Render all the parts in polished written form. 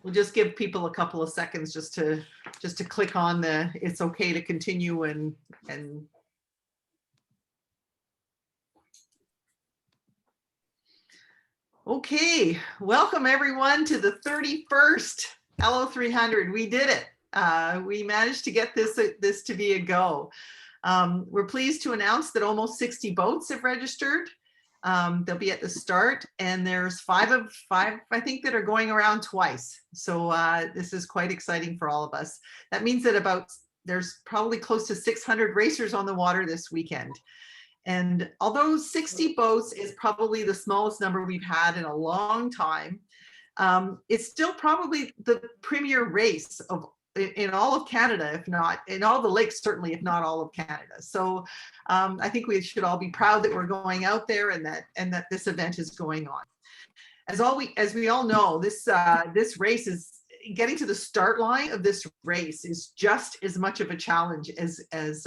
We'll just give people a couple of seconds just to click on the it's okay to continue and okay, welcome everyone to the 31st LO300. We did it. We managed to get this to be a go. We're pleased to announce that almost 60 boats have registered. They'll be at the start, and there's five, I think, that are going around twice. So this is quite exciting for all of us. That means that there's probably close to 600 racers on the water this weekend. And although 60 boats is probably the smallest number we've had in a long time, it's still probably the premier race in all of Canada, if not in all the lakes, certainly, if not all of Canada. So I think we should all be proud that we're going out there and that this event is going on. As we all know, this race is getting to the start line of this race is just as much of a challenge as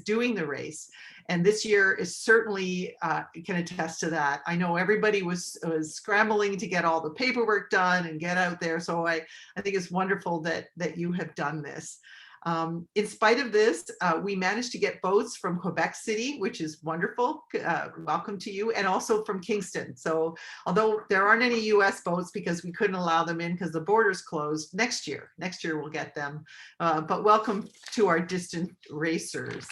doing the race. And this year is certainly can attest to that. I know everybody was scrambling to get all the paperwork done and get out there. So I think it's wonderful that you have done this. In spite of this, we managed to get boats from Quebec City, which is wonderful. Welcome to you, and also from Kingston. So although there aren't any US boats because we couldn't allow them in because the border's closed, next year we'll get them. But welcome to our distant racers.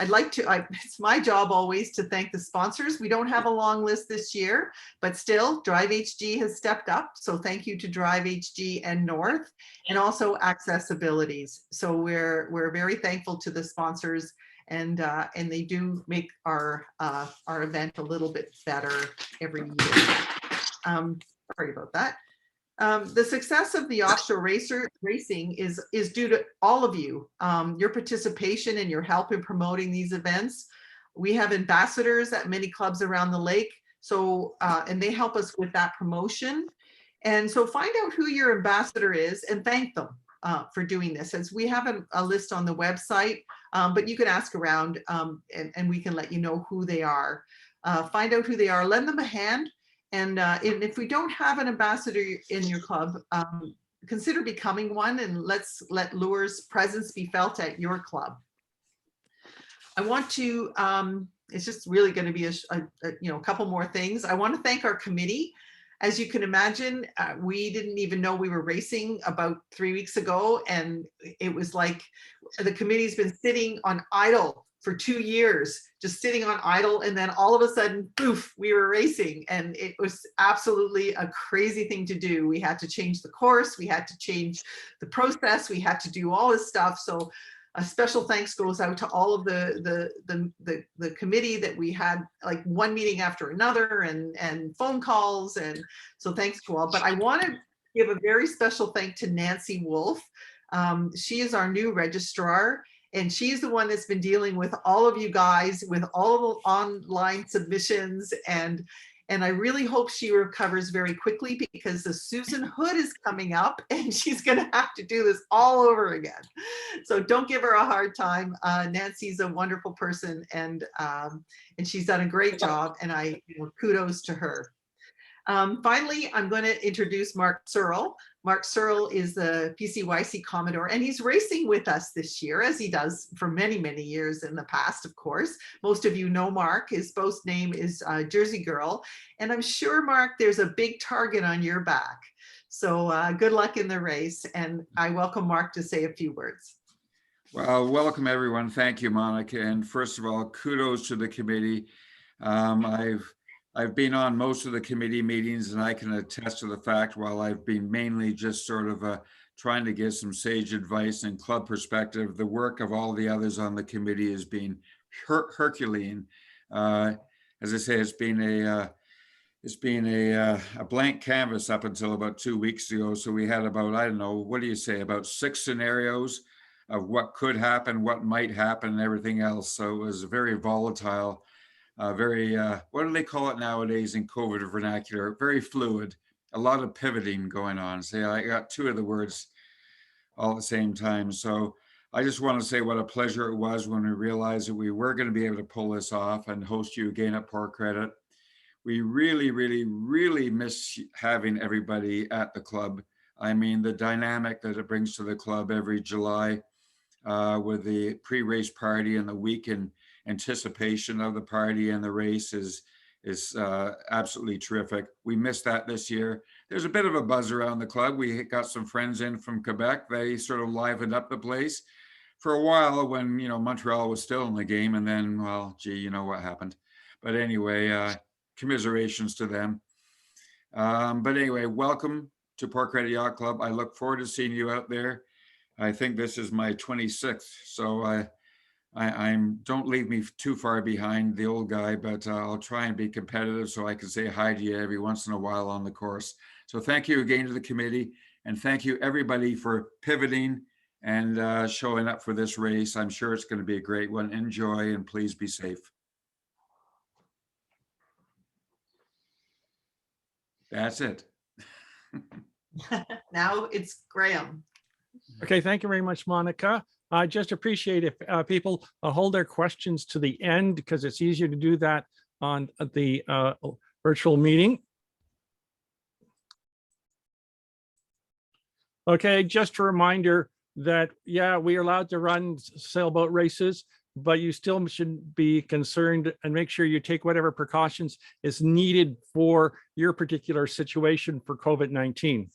It's my job always to thank the sponsors. We don't have a long list this year, but still Drive HG has stepped up. So thank you to Drive HG and North, and also Accessibilities. So we're very thankful to the sponsors, and they do make our event a little bit better every year. Sorry about that. The success of the offshore racing is due to all of you, your participation and your help in promoting these events. We have ambassadors at many clubs around the lake, so and they help us with that promotion. And so find out who your ambassador is and thank them for doing this, as we have a list on the website, but you can ask around and we can let you know who they are. Find out who they are, lend them a hand. And if we don't have an ambassador in your club, consider becoming one, and let's let Lure's presence be felt at your club. I want to, it's just really going to be a couple more things. I want to thank our committee. As you can imagine, we didn't even know we were racing about 3 weeks ago, and it was like the committee's been sitting on idle for 2 years, just sitting on idle, and then all of a sudden, poof, we were racing, and it was absolutely a crazy thing to do. We had to change the course, we had to change the process, we had to do all this stuff. So a special thanks goes out to all of the committee, that we had like one meeting after another and phone calls, and so thanks to all. But I want to give a very special thank to Nancy Wolf. She is our new registrar, and she's the one that's been dealing with all of you guys with all of the online submissions, and I really hope she recovers very quickly, because the Susan Hood is coming up and she's going to have to do this all over again. So don't give her a hard time. Nancy's a wonderful person, and she's done a great job, and kudos to her. Finally, I'm going to introduce Mark Searle. Mark Searle is the PCYC Commodore, and he's racing with us this year, as he does for many, many years in the past, of course. Most of you know Mark. His boat name is Jersey Girl, and I'm sure, Mark, there's a big target on your back. So good luck in the race, and I welcome Mark to say a few words. Well, welcome everyone. Thank you, Monica. And first of all, kudos to the committee. I've been on most of the committee meetings, and I can attest to the fact, while I've been mainly just sort of trying to give some sage advice and club perspective, the work of all the others on the committee has been Herculean. As I say, it's been a blank canvas up until about 2 weeks ago. So we had about, I don't know, what do you say, about 6 scenarios of what could happen, what might happen, and everything else. So it was very volatile. Very, what do they call it nowadays in COVID vernacular? Very fluid, a lot of pivoting going on. So I got 2 of the words all at the same time. So I just want to say what a pleasure it was when we realized that we were going to be able to pull this off and host you again at Port Credit. We really, really, really miss having everybody at the club. I mean, the dynamic that it brings to the club every July with the pre-race party and the week in anticipation of the party and the race is absolutely terrific. We missed that this year. There's a bit of a buzz around the club. We got some friends in from Quebec. They sort of livened up the place for a while when, you know, Montreal was still in the game, and then, well, gee, you know what happened. But anyway, commiserations to them. But anyway, welcome to Port Credit Yacht Club. I look forward to seeing you out there. I think this is my 26th, so I'm don't leave me too far behind the old guy, but I'll try and be competitive so I can say hi to you every once in a while on the course. So thank you again to the committee, and thank you everybody for pivoting and showing up for this race. I'm sure it's going to be a great one. Enjoy, and please be safe. That's it. Now it's Graham. Okay, thank you very much, Monica. I just appreciate if people hold their questions to the end, because it's easier to do that on the virtual meeting. Okay, just a reminder that, yeah, we are allowed to run sailboat races, but you still should be concerned and make sure you take whatever precautions is needed for your particular situation for COVID-19.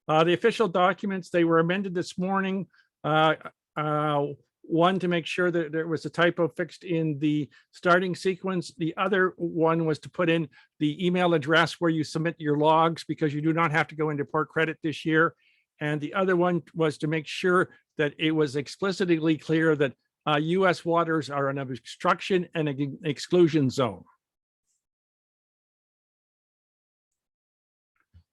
The official documents, they were amended this morning. One, to make sure that there was a typo fixed in the starting sequence. The other one was to put in the email address where you submit your logs, because you do not have to go into Port Credit this year. And the other one was to make sure that it was explicitly clear that US waters are an obstruction and an exclusion zone.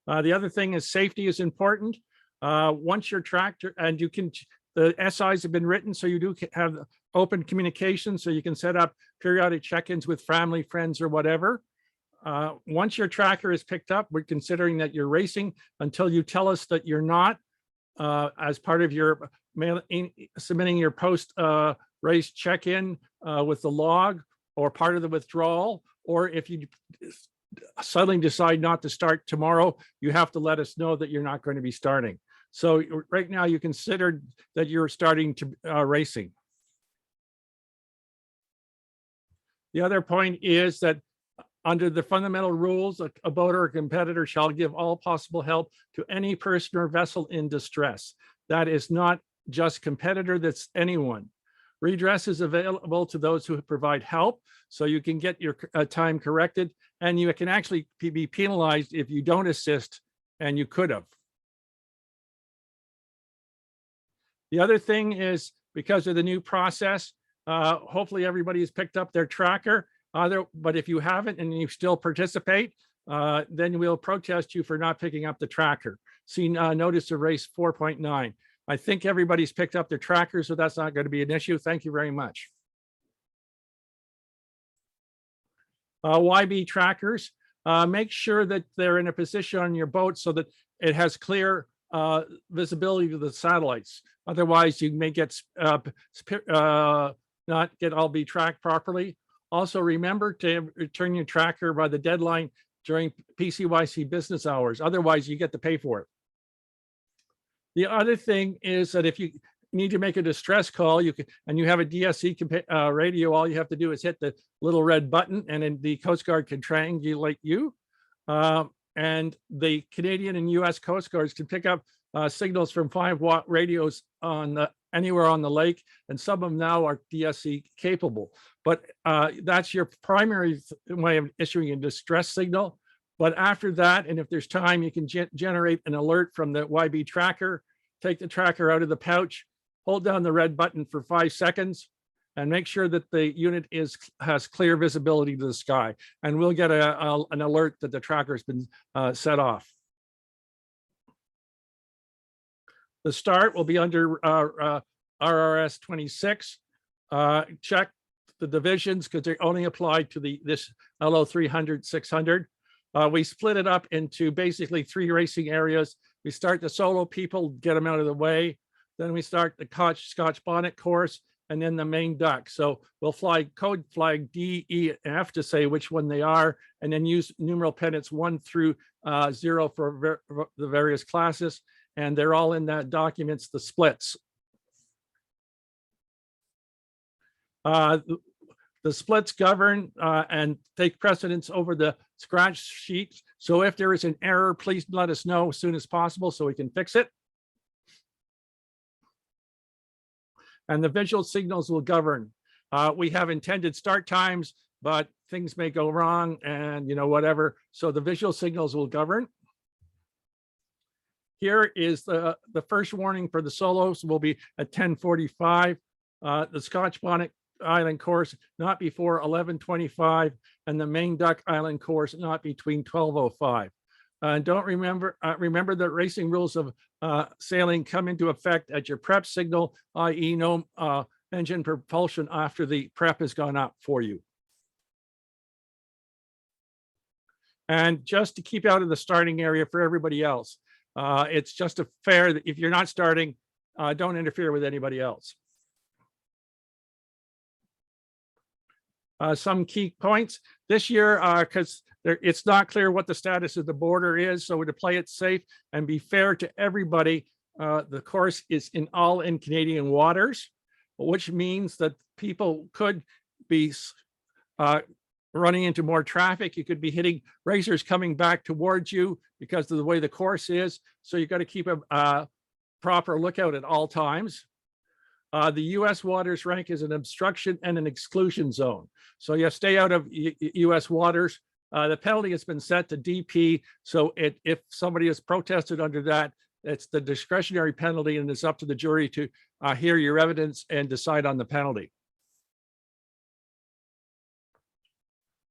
The other thing is safety is important. Once your tractor, and you can, the SIs have been written, so you do have open communication, so you can set up periodic check-ins with family, friends, or whatever. Once your tracker is picked up, we're considering that you're racing until you tell us that you're not, as part of your submitting your post race check-in with the log, or part of the withdrawal, or if you suddenly decide not to start tomorrow, you have to let us know that you're not going to be starting. So right now you consider that you're starting to racing. The other point is that under the fundamental rules, a boater or competitor shall give all possible help to any person or vessel in distress. That is not just competitor, that's anyone. Redress is available to those who provide help, so you can get your time corrected, and you can actually be penalized if you don't assist, and you could have. The other thing is, because of the new process, hopefully everybody has picked up their tracker. But if you haven't and you still participate, then we'll protest you for not picking up the tracker. See notice of race 4.9. I think everybody's picked up their tracker, so that's not going to be an issue. Thank you very much. YB trackers, make sure that they're in a position on your boat so that it has clear visibility to the satellites. Otherwise, you may get not get all be tracked properly. Also, remember to return your tracker by the deadline during PCYC business hours. Otherwise, you get to pay for it. The other thing is that if you need to make a distress call, you can, and you have a DSC radio, all you have to do is hit the little red button, and then the Coast Guard can triangulate you. And the Canadian and US Coast Guards can pick up signals from 5-watt radios on anywhere on the lake, and some of them now are DSC capable. But that's your primary way of issuing a distress signal. But after that, and if there's time, you can generate an alert from the YB tracker, take the tracker out of the pouch, hold down the red button for 5 seconds, and make sure that the unit has clear visibility to the sky. And we'll get an alert that the tracker has been set off. The start will be under RRS 26. Check the divisions, because they only apply to this LO300 600. We split it up into basically 3 racing areas. We start the solo people, get them out of the way. Then we start the Scotch bonnet course. and then the main duct. So we'll fly code flag D, E, and F to say which one they are, and then use numeral pennants 1 through 0 for the various classes. And they're all in that documents, the splits. The splits govern and take precedence over the scratch sheet. So if there is an error, please let us know as soon as possible so we can fix it. And the visual signals will govern. We have intended start times, but things may go wrong and whatever. So the visual signals will govern. Here is the first warning for the solos will be at 10:45. The Scotch Bonnet Island course not before 11:25, and the main duck island course not between 12:05. Don't remember that racing rules of sailing come into effect at your prep signal, i.e. no engine propulsion after the prep has gone up for you. And just to keep out of the starting area for everybody else, it's just fair that if you're not starting, don't interfere with anybody else. Some key points this year, because it's not clear what the status of the border is. So to play it safe and be fair to everybody, the course is all in Canadian waters, which means that people could be running into more traffic. You could be hitting racers coming back towards you because of the way the course is. So you've got to keep a proper lookout at all times. The U.S. waters rank as an obstruction and an exclusion zone. So you stay out of U.S. waters. The penalty has been set to DP. So if somebody has protested under that, it's the discretionary penalty, and it's up to the jury to hear your evidence and decide on the penalty.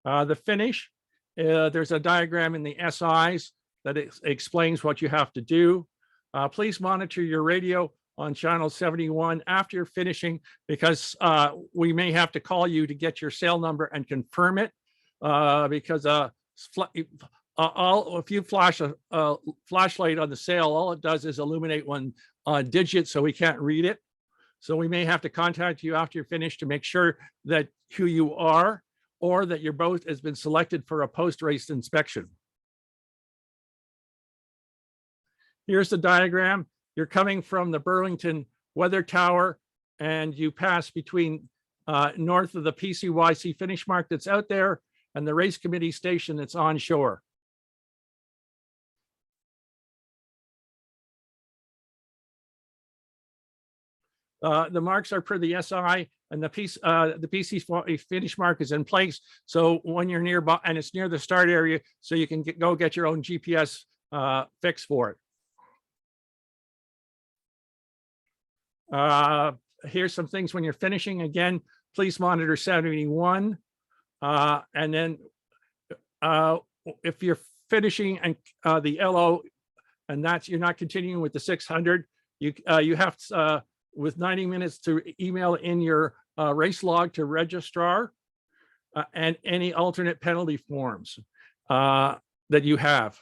The finish, there's a diagram in the SIs that explains what you have to do. Please monitor your radio on channel 71 after you're finishing, because we may have to call you to get your sail number and confirm it, because if you flash a flashlight on the sail, all it does is illuminate one digit, so we can't read it. So we may have to contact you after you're finished to make sure that who you are, or that your boat has been selected for a post-race inspection. Here's the diagram. You're coming from the Burlington Weather Tower, and you pass between north of the PCYC finish mark that's out there and the race committee station that's on shore. The marks are per the SI, and the PC finish mark is in place. So when you're nearby, and it's near the start area, so you can go get your own GPS fix for it. Here's some things when you're finishing. Again, please monitor 71. And then if you're finishing and the LO, and you're not continuing with the 600, you have with 90 minutes to email in your race log to registrar and any alternate penalty forms that you have,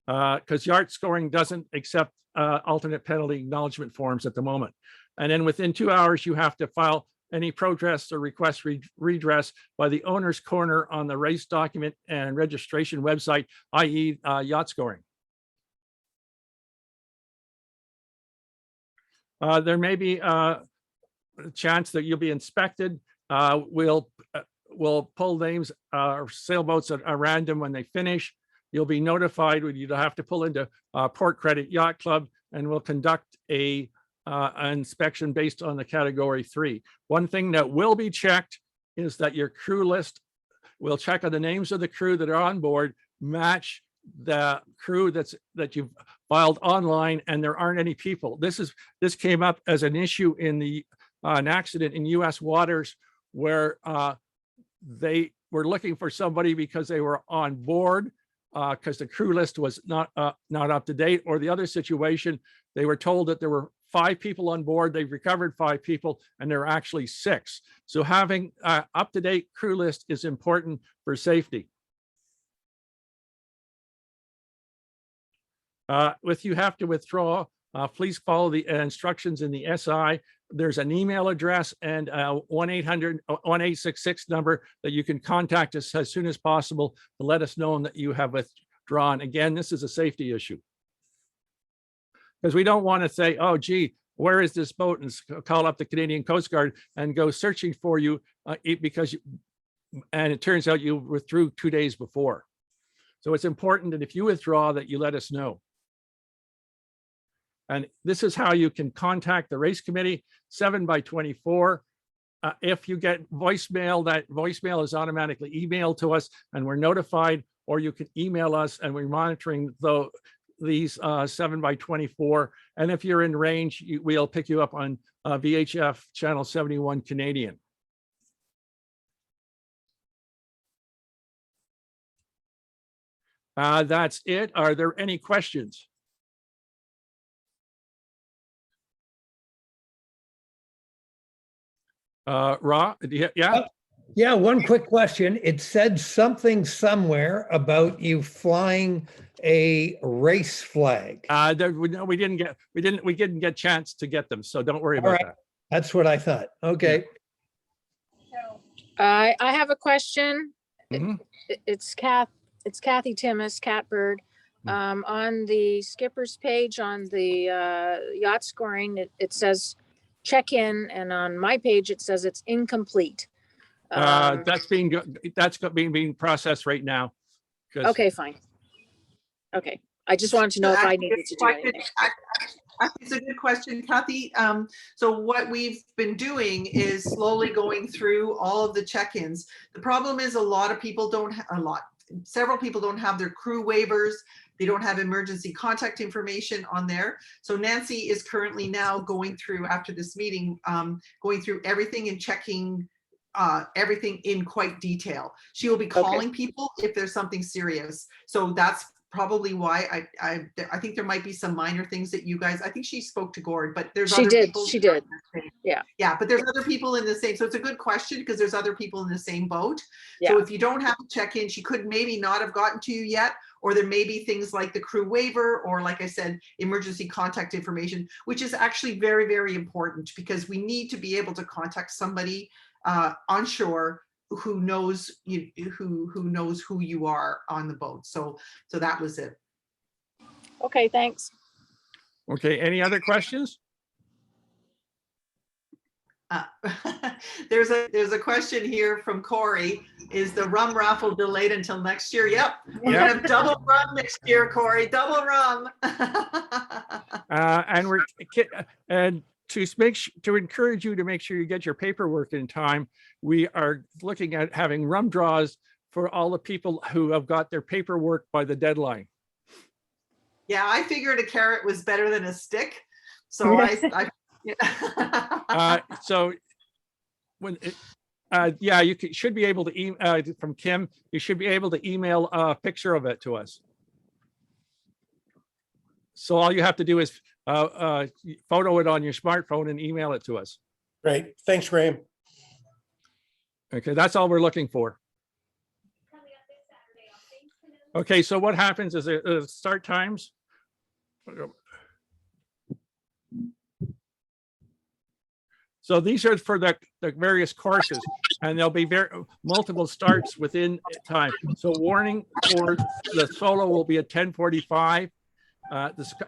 because Yard Scoring doesn't accept alternate penalty acknowledgement forms at the moment. And then within 2 hours, you have to file any protest or request redress by the owner's corner on the race document and registration website, i.e. Yacht Scoring. There may be a chance that you'll be inspected. We'll pull names or sailboats at random when they finish. You'll be notified when you have to pull into Port Credit Yacht Club, and we'll conduct an inspection based on the category 3. One thing that will be checked is that your crew list, we'll check on the names of the crew that are on board, match the crew that you've filed online, and there aren't any people. This came up as an issue in an accident in U.S. waters where they were looking for somebody because they were on board, because the crew list was not up to date, or the other situation, they were told that there were 5 people on board. They've recovered 5 people, and there are actually 6. So having up-to-date crew list is important for safety. If you have to withdraw, please follow the instructions in the SI. There's an email address and a 1-800-1866 number that you can contact us as soon as possible to let us know that you have withdrawn. Again, this is a safety issue. Because we don't want to say, oh, gee, where is this boat? And call up the Canadian Coast Guard and go searching for you and it turns out you withdrew 2 days before. So it's important that if you withdraw that you let us know. And this is how you can contact the race committee, 7x24. If you get voicemail, that voicemail is automatically emailed to us and we're notified, or you can email us and we're monitoring these 7x24. And if you're in range, we'll pick you up on VHF channel 71 Canadian. That's it. Are there any questions? Ra, yeah? Yeah, one quick question. It said something somewhere about you flying a race flag. We didn't get chance to get them, so don't worry All about right. that. That's what I thought. Okay. I have a question. Mhm. It's Kathy Timmis, Catbird. On the skipper's page on the yacht scoring, it says check-in, and on my page, it says it's incomplete. That's being processed right now. 'Cause- Okay, fine. Okay, I just wanted to know if I needed to do anything. It's a good question, Kathy. So what we've been doing is slowly going through all of the check-ins. The problem is several people don't have their crew waivers. They don't have emergency contact information on there. So Nancy is currently now going through, after this meeting, going through everything and checking everything in quite detail. She will be calling people if there's something serious. So that's probably why I think there might be some minor things that you guys, I think she spoke to Gord, but there's other people. She did. Yeah. Yeah, but there's other people in the same, so it's a good question because there's other people in the same boat. Yeah. So if you don't have a check-in, she could maybe not have gotten to you yet, or there may be things like the crew waiver, or like I said, emergency contact information, which is actually very, very important because we need to be able to contact somebody on shore who knows you, who knows who you are on the boat. So that was it. Okay, thanks. Okay, any other questions? There's a question here from Corey. Is the rum raffle delayed until next year? Yep. We're gonna have double rum next year, Corey. Double rum. And to encourage you to make sure you get your paperwork in time, we are looking at having rum draws for all the people who have got their paperwork by the deadline. Yeah, I figured a carrot was better than a stick. So So when you should be able to from Kim, you should be able to email a picture of it to us. So all you have to do is photo it on your smartphone and email it to us. Great. Thanks, Graham. Okay, that's all we're looking for. Okay, so what happens is start times. So these are for the various courses, and there'll be multiple starts within time. So warning for the solo will be at 10:45.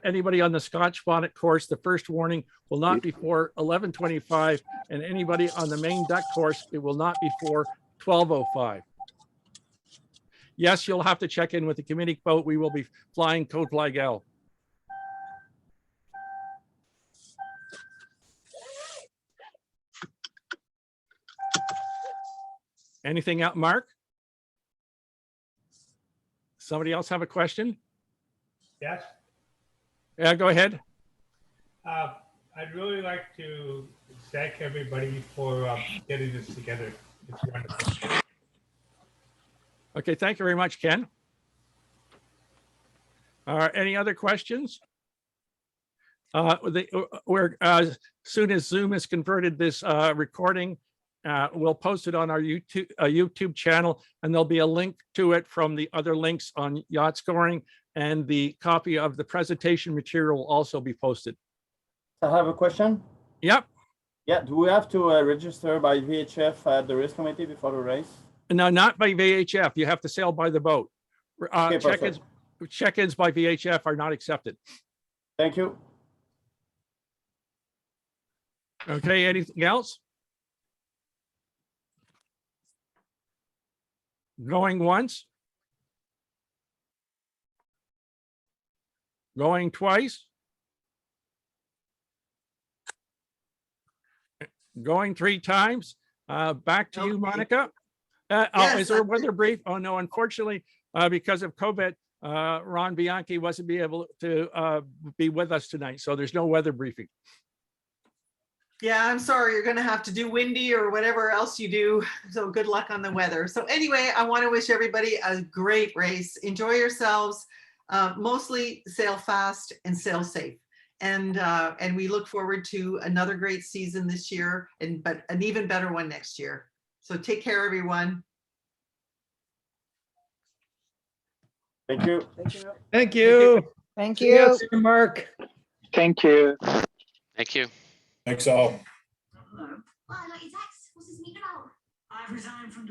Anybody on the Scotch bonnet course, the first warning will not be before 11:25, and anybody on the main duck course, it will not be before 12:05. Yes, you'll have to check in with the committee boat. We will be flying Code Flag L. Anything out, Mark? Somebody else have a question? Yes, Yeah, go ahead. I'd really like to thank everybody for getting this together. It's wonderful. Okay, thank you very much, Ken. Any other questions? As soon as Zoom has converted this recording, we'll post it on our YouTube channel, and there'll be a link to it from the other links on yacht scoring, and the copy of the presentation material will also be posted. I have a question. Yep. Yeah, do we have to register by VHF at the race committee before the race? No, not by VHF. You have to sail by the boat. Okay, Check-ins, check-ins by VHF are not accepted. Thank you. Okay, anything else? Going once? Going twice? Going 3 times? Back to you, Okay. Monica. Oh, Yes, is there a that's weather brief? Oh, no, unfortunately, because of COVID, Ron Bianchi wasn't be able to be with us tonight, so there's no weather briefing. Yeah, I'm sorry, you're gonna have to do windy or whatever else you do. So good luck on the weather. So anyway, I want to wish everybody a great race. Enjoy yourselves. Mostly sail fast and sail safe. And we look forward to another great season this year, but an even better one next year. So take care, everyone. Thank you. Thank you. Thank See ya, you. Mark. Thank you. Thank you. Thanks all. Well, I got your text. What's this meeting about? I've resigned from